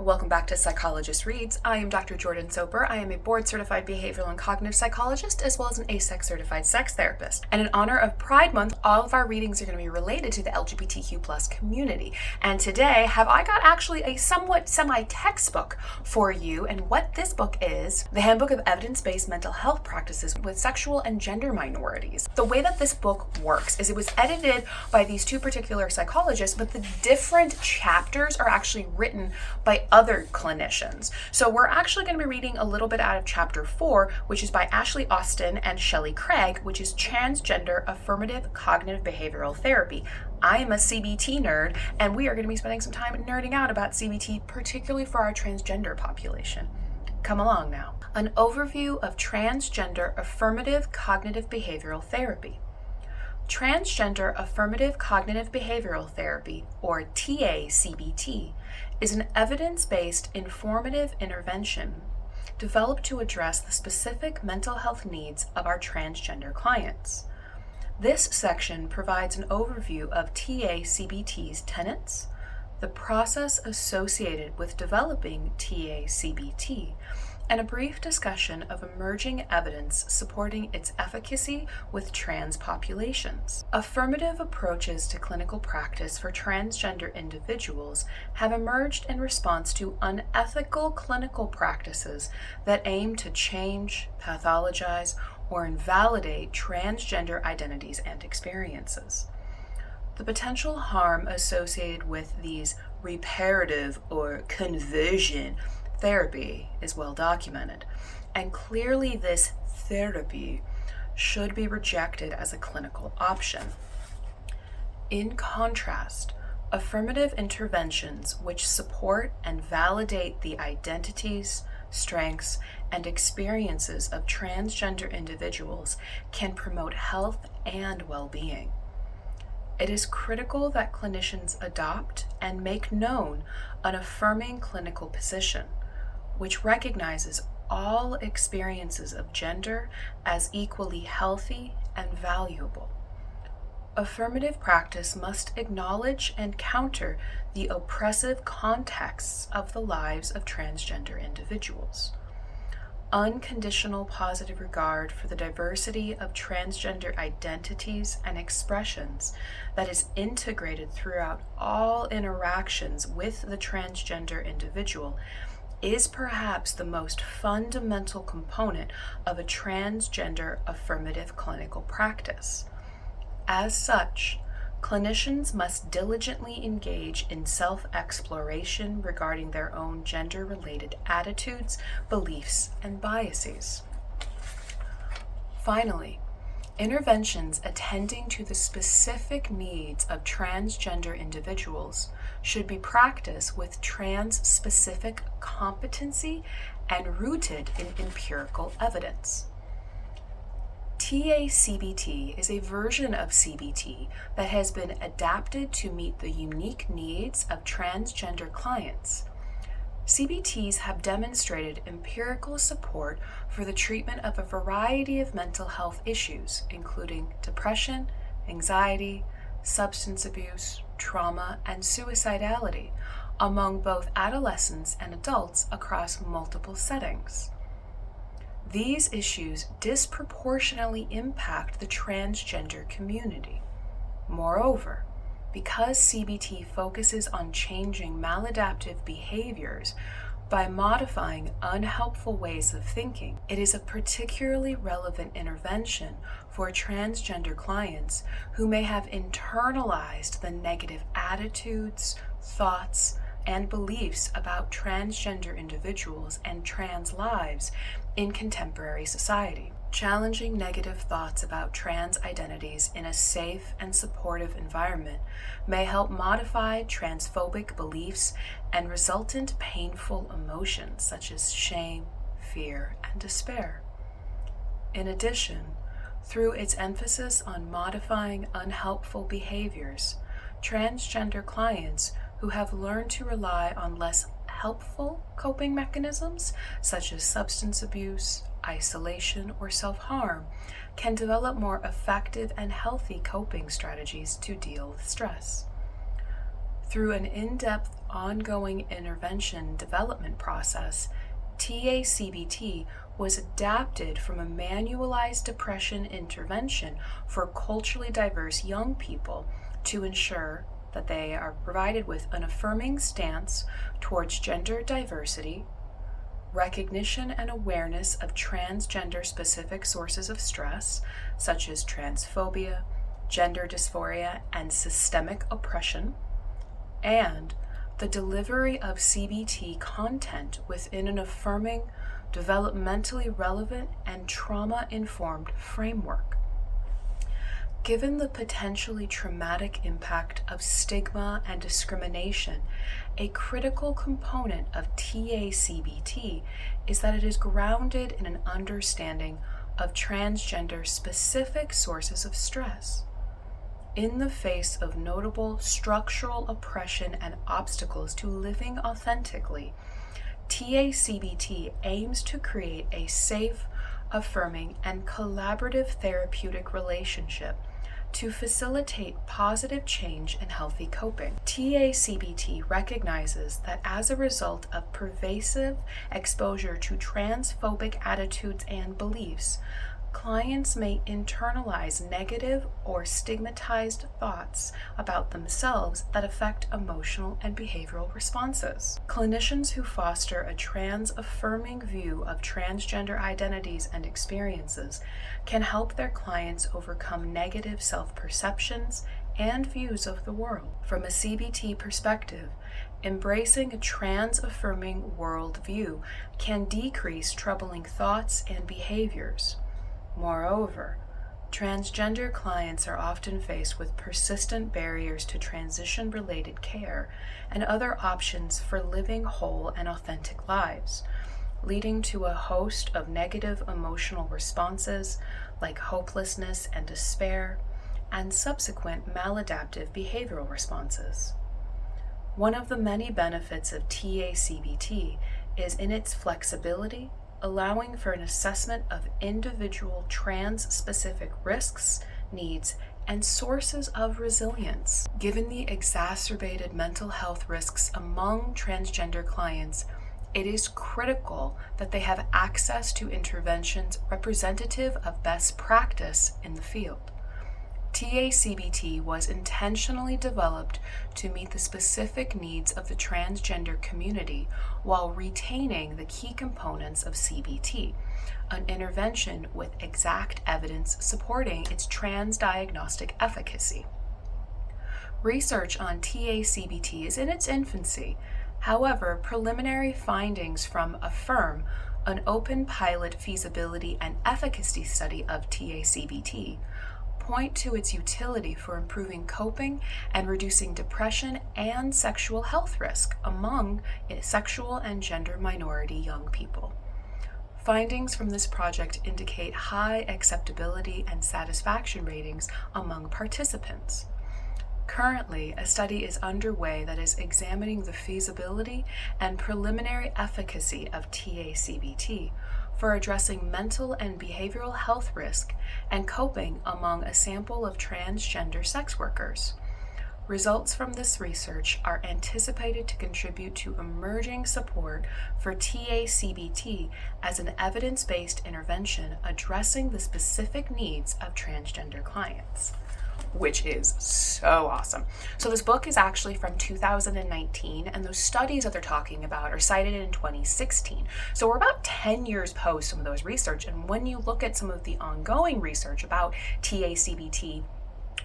Welcome back to Psychologist Reads. I am Dr. Jordan Soper. I am a board-certified behavioral and cognitive psychologist, as well as an ASEX-certified sex therapist. And in honor of Pride Month, all of our readings are going to be related to the LGBTQ+ community. And today, have I got actually a somewhat semi-textbook for you. And what this book is, the Handbook of Evidence-Based Mental Health Practices with Sexual and Gender Minorities. The way that this book works is it was edited by these two particular psychologists, but the different chapters are actually written by other clinicians. So we're actually going to be reading a little bit out of chapter 4, which is by Ashley Austin and Shelley Craig, which is Transgender Affirmative Cognitive Behavioral Therapy. I am a CBT nerd, and we are going to be spending some time nerding out about CBT, particularly for our transgender population. Come along now. An overview of Transgender Affirmative Cognitive Behavioral Therapy. Transgender Affirmative Cognitive Behavioral Therapy, or TA-CBT, is an evidence-based informative intervention developed to address the specific mental health needs of our transgender clients. This section provides an overview of TA-CBT's tenets, the process associated with developing TA-CBT, and a brief discussion of emerging evidence supporting its efficacy with trans populations. Affirmative approaches to clinical practice for transgender individuals have emerged in response to unethical clinical practices that aim to change, pathologize, or invalidate transgender identities and experiences. The potential harm associated with these reparative or conversion therapy is well documented, and clearly this therapy should be rejected as a clinical option. In contrast, affirmative interventions which support and validate the identities, strengths, and experiences of transgender individuals can promote health and well-being. It is critical that clinicians adopt and make known an affirming clinical position, which recognizes all experiences of gender as equally healthy and valuable. Affirmative practice must acknowledge and counter the oppressive contexts of the lives of transgender individuals. Unconditional positive regard for the diversity of transgender identities and expressions that is integrated throughout all interactions with the transgender individual is perhaps the most fundamental component of a transgender affirmative clinical practice. As such, clinicians must diligently engage in self-exploration regarding their own gender-related attitudes, beliefs, and biases. Finally, interventions attending to the specific needs of transgender individuals should be practiced with trans-specific competency and rooted in empirical evidence. TA-CBT is a version of CBT that has been adapted to meet the unique needs of transgender clients. CBTs have demonstrated empirical support for the treatment of a variety of mental health issues, including depression, anxiety, substance abuse, trauma, and suicidality among both adolescents and adults across multiple settings. These issues disproportionately impact the transgender community. Moreover, because CBT focuses on changing maladaptive behaviors by modifying unhelpful ways of thinking, it is a particularly relevant intervention for transgender clients who may have internalized the negative attitudes, thoughts, and beliefs about transgender individuals and trans lives in contemporary society. Challenging negative thoughts about trans identities in a safe and supportive environment may help modify transphobic beliefs and resultant painful emotions such as shame, fear, and despair. In addition, through its emphasis on modifying unhelpful behaviors, transgender clients who have learned to rely on less helpful coping mechanisms such as substance abuse, isolation, or self-harm can develop more effective and healthy coping strategies to deal with stress. Through an in-depth, ongoing intervention development process, TA-CBT was adapted from a manualized depression intervention for culturally diverse young people to ensure that they are provided with an affirming stance towards gender diversity, recognition and awareness of transgender-specific sources of stress, such as transphobia, gender dysphoria, and systemic oppression, and the delivery of CBT content within an affirming, developmentally relevant, and trauma-informed framework. Given the potentially traumatic impact of stigma and discrimination, a critical component of TA-CBT is that it is grounded in an understanding of transgender-specific sources of stress. In the face of notable structural oppression and obstacles to living authentically, TA-CBT aims to create a safe, affirming, and collaborative therapeutic relationship to facilitate positive change and healthy coping. TA-CBT recognizes that as a result of pervasive exposure to transphobic attitudes and beliefs, clients may internalize negative or stigmatized thoughts about themselves that affect emotional and behavioral responses. Clinicians who foster a trans-affirming view of transgender identities and experiences can help their clients overcome negative self-perceptions and views of the world. From a CBT perspective, embracing a trans-affirming worldview can decrease troubling thoughts and behaviors. Moreover, transgender clients are often faced with persistent barriers to transition-related care and other options for living whole and authentic lives, leading to a host of negative emotional responses like hopelessness and despair, and subsequent maladaptive behavioral responses. One of the many benefits of TA-CBT is in its flexibility, allowing for an assessment of individual trans-specific risks, needs, and sources of resilience. Given the exacerbated mental health risks among transgender clients, it is critical that they have access to interventions representative of best practice in the field. TA-CBT was intentionally developed to meet the specific needs of the transgender community while retaining the key components of CBT, an intervention with exact evidence supporting its transdiagnostic efficacy. Research on TA-CBT is in its infancy. However, preliminary findings from Affirm, an open pilot feasibility and efficacy study of TA-CBT, point to its utility for improving coping and reducing depression and sexual health risk among sexual and gender minority young people. Findings from this project indicate high acceptability and satisfaction ratings among participants. Currently, a study is underway that is examining the feasibility and preliminary efficacy of TA-CBT for addressing mental and behavioral health risk and coping among a sample of transgender sex workers. Results from this research are anticipated to contribute to emerging support for TA-CBT as an evidence-based intervention addressing the specific needs of transgender clients, which is so awesome. So this book is actually from 2019, and those studies that they're talking about are cited in 2016. So we're about 10 years post some of those research, and when you look at some of the ongoing research about TA-CBT,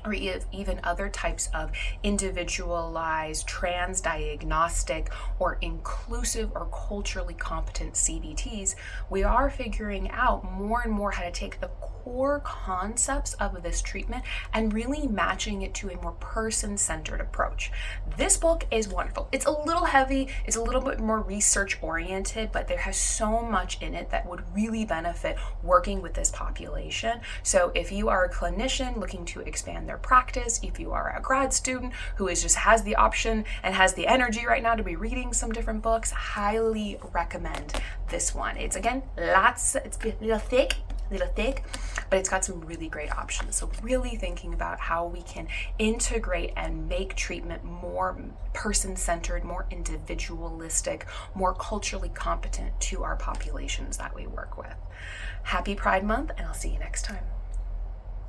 or even other types of individualized, trans-diagnostic, or inclusive or culturally competent CBTs, we are figuring out more and more how to take the core concepts of this treatment and really matching it to a more person-centered approach. This book is wonderful. It's a little heavy, it's a little bit more research-oriented, but there has so much in it that would really benefit working with this population. So if you are a clinician looking to expand their practice, if you are a grad student who has the option and has the energy right now to be reading some different books, highly recommend this one. It's again it's a little thick, little thick, but it's got some really great options. So really thinking about how we can integrate and make treatment more person-centered, more individualistic, more culturally competent to our populations that we work with. Happy Pride Month, and I'll see you next time.